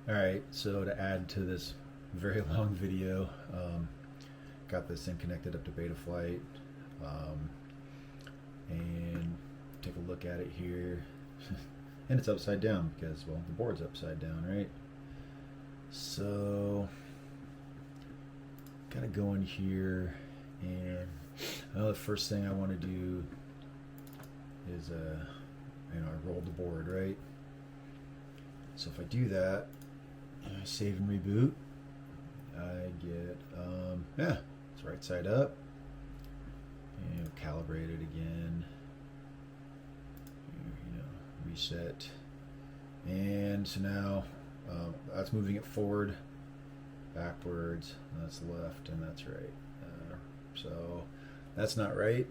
Alright, so to add to this very long video, got this thing connected up to Betaflight, and take a look at it here. And it's upside down because, well, the board's upside down, right? So, gotta go in here, and the first thing I want to do is, I roll the board, right? So if I do that, save and reboot, I get, yeah, it's right side up, and calibrate it again, reset, and so now that's moving it forward, backwards, and that's left, and that's right. So that's not right.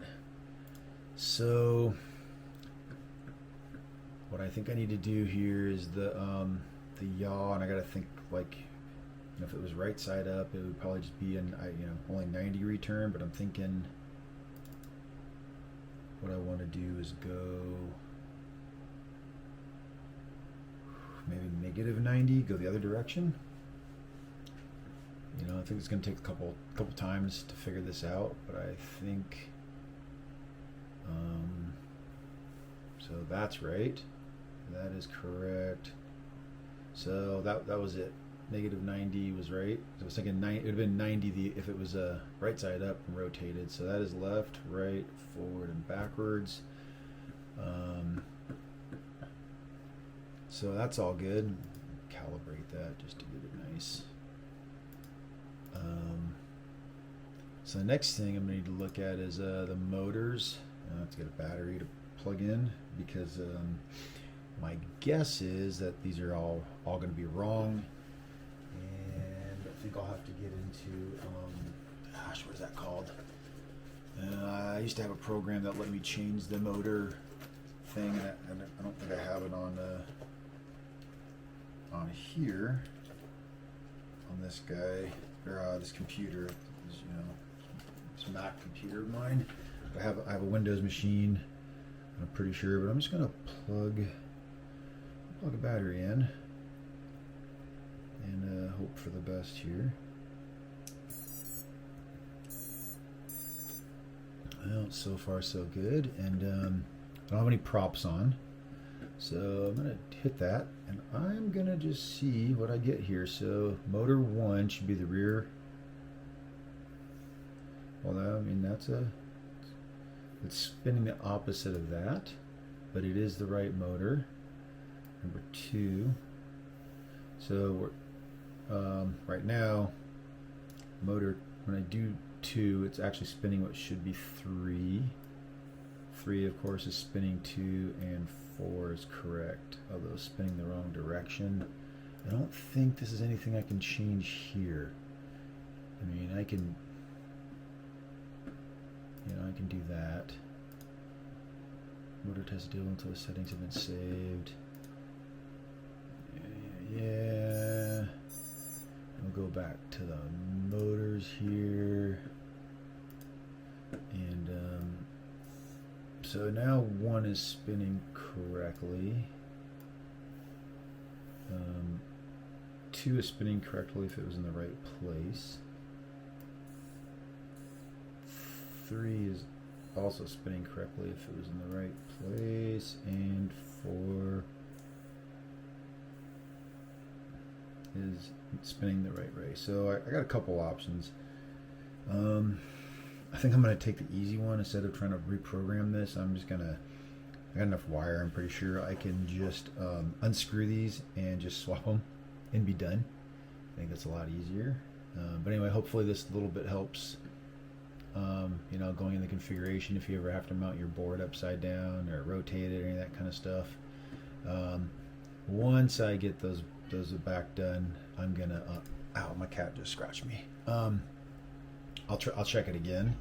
So what I think I need to do here is the yaw, and I gotta think, like, if it was right side up, it would probably just be only 90 return, but I'm thinking what I want to do is go maybe negative 90, go the other direction. I think it's going to take a couple times to figure this out, but I think so that's right. That is correct. So that was it. Negative 90 was right. So I was thinking it would have been 90 if it was right side up and rotated. So that is left, right, forward, and backwards. So that's all good. Calibrate that just to get it nice. So the next thing I'm going to need to look at is the motors. I have to get a battery to plug in because my guess is that these are all going to be wrong, and I think I'll have to get into gosh, what is that called? I used to have a program that let me change the motor thing, and I don't think I have it on here on this guy or this computer. This Mac computer of mine. I have a Windows machine, I'm pretty sure, but I'm just gonna plug a battery in and hope for the best here. Well, so far so good, and I don't have any props on, so I'm gonna hit that, and I'm gonna just see what I get here. So motor 1 should be the rear. Well, I mean, it's spinning the opposite of that, but it is the right motor. Number 2. So we're right now, motor, when I do 2, it's actually spinning what should be 3. 3, of course, is spinning 2, and 4 is correct, although it's spinning the wrong direction. I don't think this is anything I can change here. I mean, I can do that. Motor test deal until the settings have been saved. Yeah. We'll go back to the motors here. And so now 1 is spinning correctly. 2 is spinning correctly if it was in the right place. 3 is also spinning correctly if it was in the right place, and 4 is spinning the right way. So I got a couple options. I think I'm going to take the easy one instead of trying to reprogram this. I got enough wire, I'm pretty sure I can just unscrew these and just swap them and be done. I think that's a lot easier. But anyway, hopefully this little bit helps. Going in the configuration if you ever have to mount your board upside down or rotate it or any of that kind of stuff. Once I get those back done, I'm gonna ow, my cat just scratched me. I'll check it again,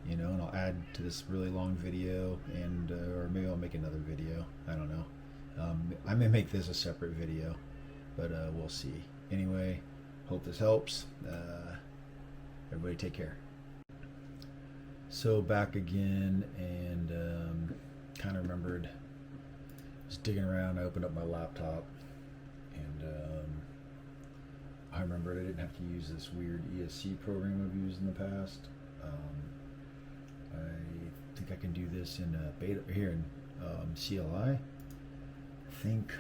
and I'll add to this really long video, and or maybe I'll make another video. I don't know. I may make this a separate video, but we'll see. Anyway, hope this helps. Everybody take care. So back again, and kind of remembered, just digging around, I opened up my laptop, and I remembered I didn't have to use this weird ESC program I've used in the past. I think I can do this in beta here in CLI. I think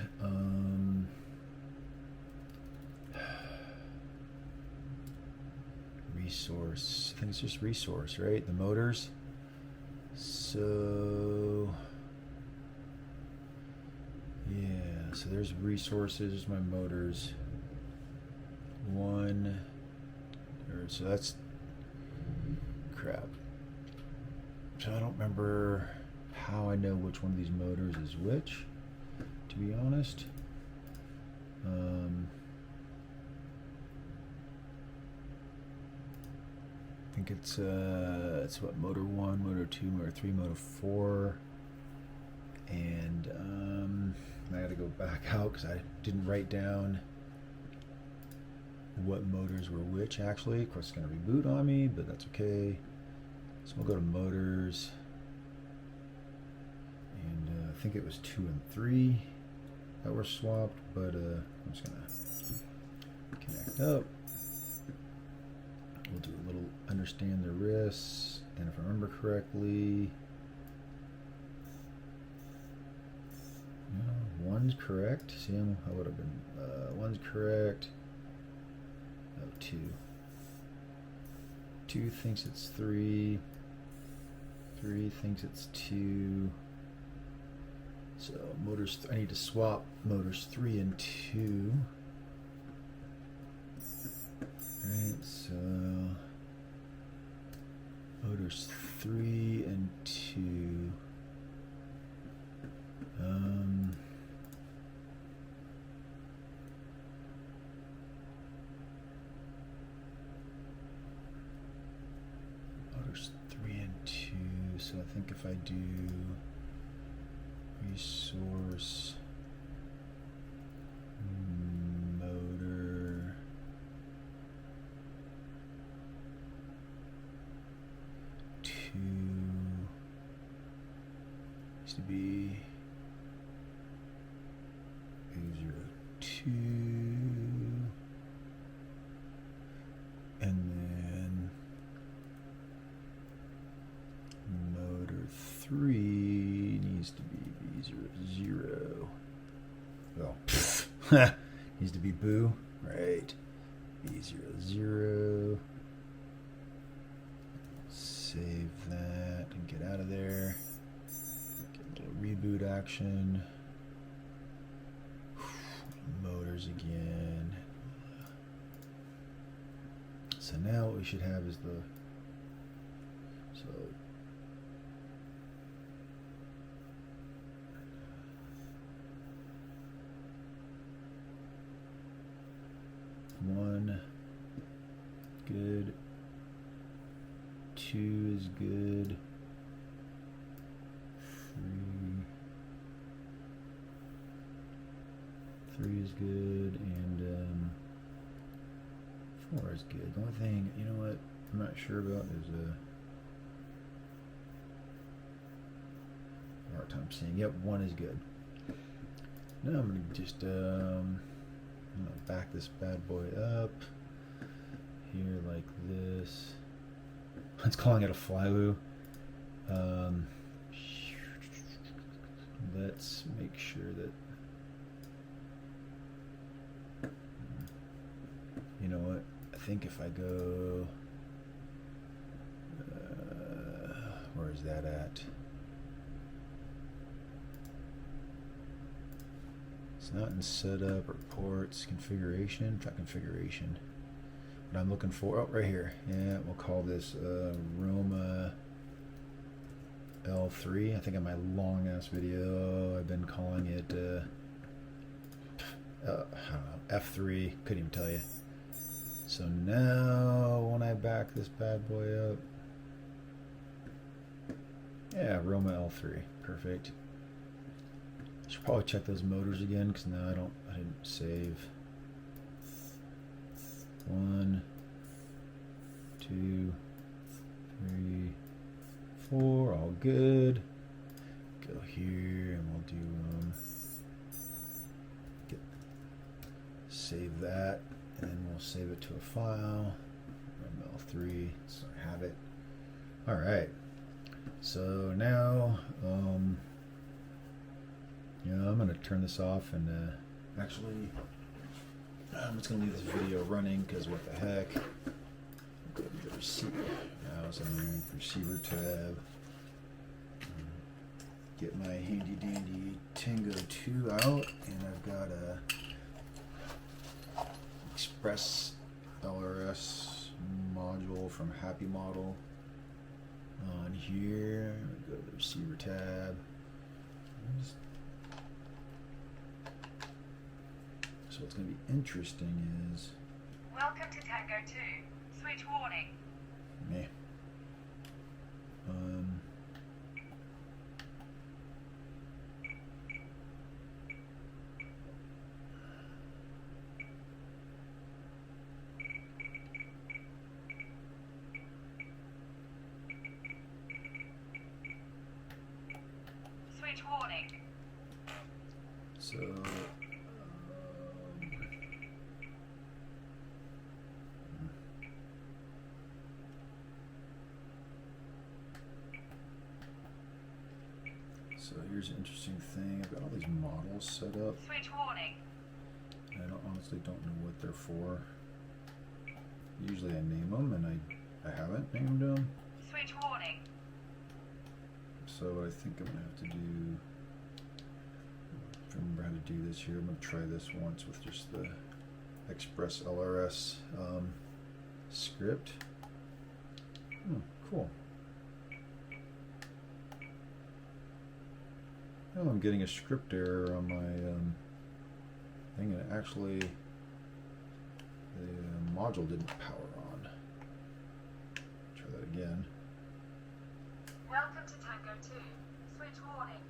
resource. I think it's just resource, right? The motors. So yeah, so there's resources, my motors. So that's crap. So I don't remember how I know which one of these motors is which, to be honest. I think it's what, motor 1, motor 2, motor 3, motor 4, and I had to go back out because I didn't write down what motors were which actually. Of course it's going to reboot on me, but that's okay. So we'll go to motors, and I think it was 2 and 3 that were swapped, but I'm just going to connect up. We'll do a little understand the risks, and if I remember correctly, no, one's correct. See, I would have been one's correct. Oh, 2. 2 thinks it's 3. 3 thinks it's 2. So motors. I need to swap motors 3 and 2. Right, so motors 3 and 2. Motors 3 and 2. So I think if I do resource motor 2 needs to be 2, and then motor 3 needs to be B00. Well, needs to be boo, right? B00. Save that and get out of there. Get a little reboot action. Motors again. So now what we should have is so 1 good, 2 is good, 3 is good, and 4 is good. The only thing, you know what, I'm not sure about, there's a hard time seeing. Yep, 1 is good. Now I'm going to just I'm going to back this bad boy up here like this. It's calling it a Flywoo. Let's make sure that, you know what, I think if I go, where is that at? It's not in setup or ports, configuration, try configuration. What I'm looking for, oh, right here. Yeah, we'll call this Roma L3. I think in my long ass video I've been calling it I don't know, F3, couldn't even tell you. So now when I back this bad boy up, yeah, Roma L3, perfect. Should probably check those motors again because now I didn't save. 1, 2, 3, 4, all good. Go here and we'll do save that, and we'll save it to a file, Roma L3, so I have it. All right, so now I'm going to turn this off, and actually I'm just going to leave this video running because what the heck. Go to the receiver. Now I'm in the receiver tab. Get my handy dandy Tango 2 out, and I've got a Express LRS module from Happy Model on here. Go to the receiver tab. So what's going to be interesting is, welcome to Tango 2. Switch warning. Meh. Switch warning. So here's an interesting thing. I've got all these models set up. Switch warning. I honestly don't know what they're for. Usually I name them, and I haven't named them. Switch warning. So I think I'm gonna have to do. Remember how to do this here. I'm gonna try this once with just the Express LRS script. Cool. Oh, I'm getting a script error on my thing, and actually the module didn't power on. Try that again. Welcome to Tango 2. Switch warning.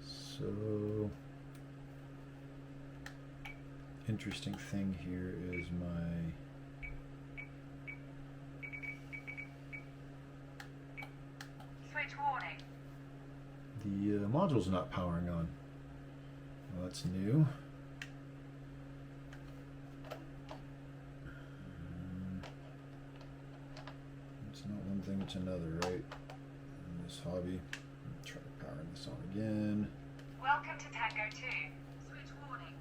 So, interesting thing here is my the module's not powering on. Well, that's new. It's not one thing, it's another, right? In this hobby. Try powering this on again. Welcome to Tango 2. Switch warning.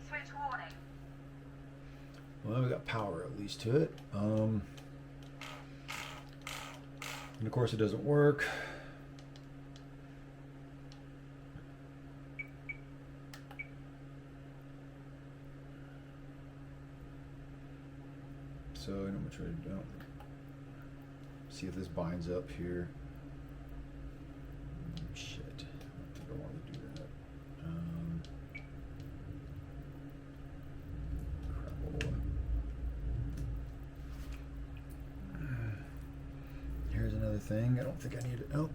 Switch warning. Well, we got power at least to it. And of course it doesn't work. So I'm gonna try to see if this binds up here. Shit, I don't think I want to do that. Here's another thing. I don't think I need it. Oh,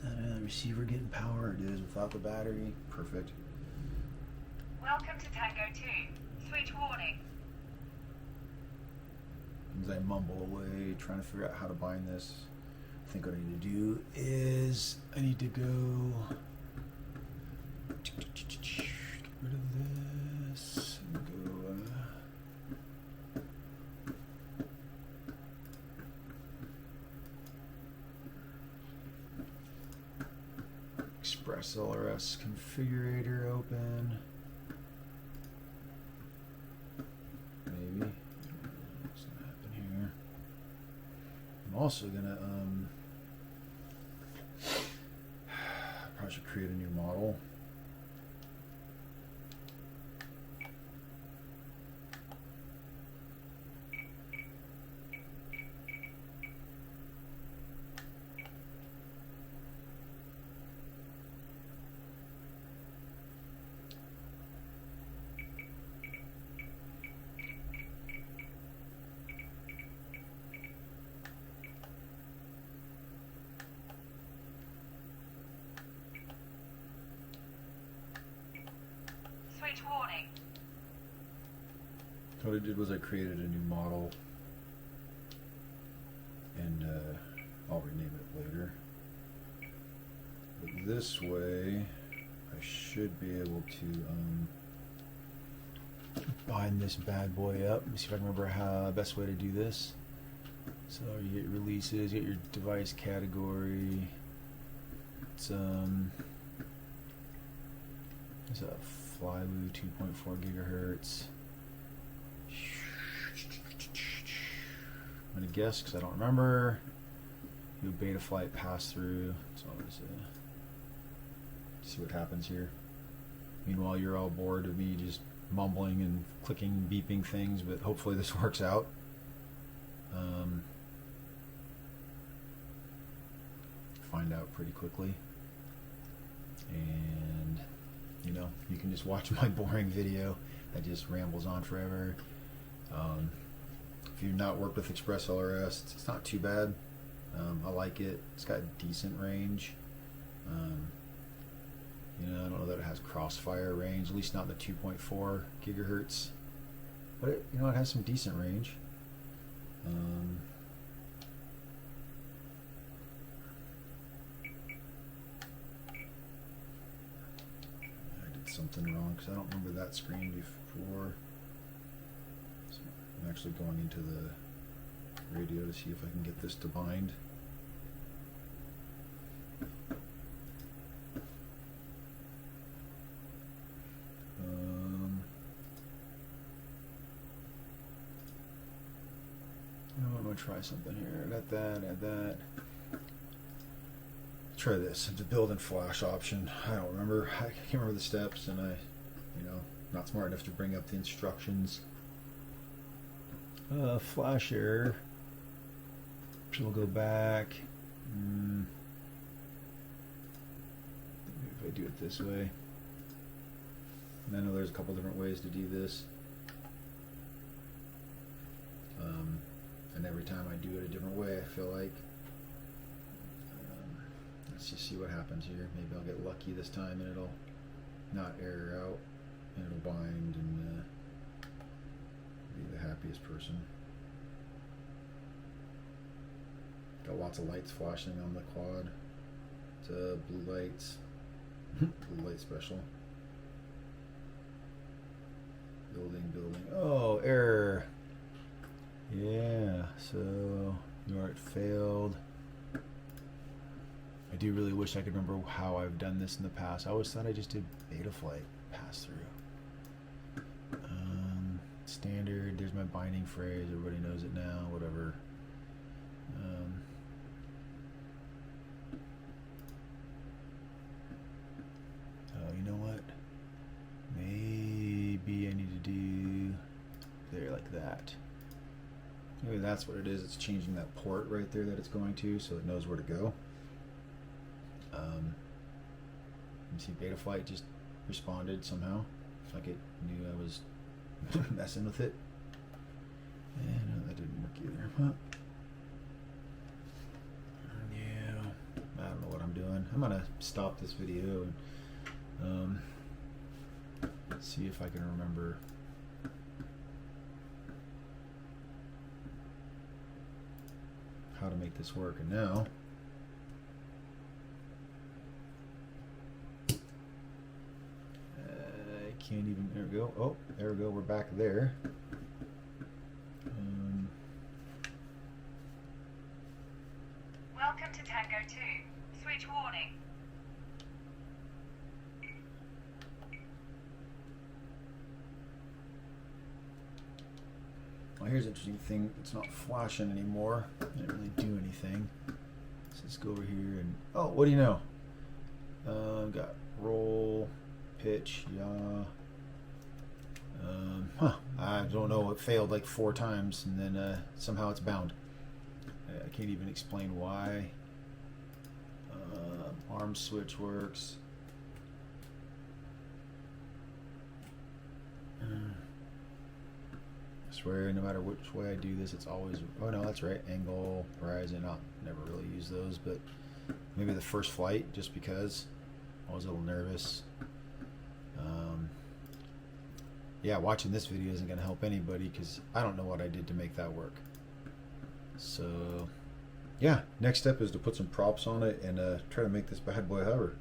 is that a receiver getting power? It is without the battery. Perfect. Welcome to Tango 2. Switch warning. As I mumble away, trying to figure out how to bind this, I think what I need to do is I need to go get rid of this and go Express LRS configurator open. Maybe. What's gonna happen here? I'm also gonna probably should create a new model. So what I did was I created a new model, and I'll rename it later. But this way, I should be able to bind this bad boy up. Let me see if I can remember how the best way to do this. So you get releases, you get your device category. It's a Flywoo 2.4 gigahertz. I'm gonna guess because I don't remember. Do Betaflight pass through. So I'm gonna see what happens here. Meanwhile, you're all bored of me just mumbling and clicking, beeping things, but hopefully this works out. Find out pretty quickly, and you know, you can just watch my boring video that just rambles on forever. If you've not worked with Express LRS, it's not too bad. I like it. It's got decent range. You know, I don't know that it has crossfire range, at least not the 2.4 gigahertz, but it, you know, it has some decent range. I did something wrong because I don't remember that screen before. So I'm actually going into the radio to see if I can get this to bind. I'm going to try something here. I got that, add that. Try this. It's a build and flash option. I don't remember. I can't remember the steps, and you know, not smart enough to bring up the instructions. Flash error. So we'll go back. Maybe if I do it this way. And I know there's a couple different ways to do this. And every time I do it a different way, I feel like. Let's just see what happens here. Maybe I'll get lucky this time and it'll not error out, and it'll bind and be the happiest person. Got lots of lights flashing on the quad. It's blue lights. Blue light special. Building. Oh, error. Yeah, so it failed. I do really wish I could remember how I've done this in the past. I always thought I just did Betaflight pass through. Standard, there's my binding phrase, everybody knows it now, whatever. Oh, you know what? Maybe I need to do there like that. Maybe that's what it is. It's changing that port right there that it's going to, so it knows where to go. You see Betaflight just responded somehow. It's like it knew I was messing with it. And no, that didn't work either. Huh? Yeah, I don't know what I'm doing. I'm gonna stop this video and see if I can remember. How to make this work. And now I can't even, there we go. Oh, there we go, we're back there. Welcome to Tango 2. Switch warning. Well, here's an interesting thing. It's not flashing anymore. It didn't really do anything. So let's go over here and, oh, what do you know? Got roll, pitch, yaw. I don't know. It failed like 4 times, and then somehow it's bound. I can't even explain why. Arm switch works. I swear, no matter which way I do this, it's always, oh no, that's right, angle, horizon. I'll never really use those, but maybe the first flight, just because I was a little nervous. yeah, watching this video isn't going to help anybody because I don't know what I did to make that work. So, yeah, next step is to put some props on it and try to make this bad boy hover.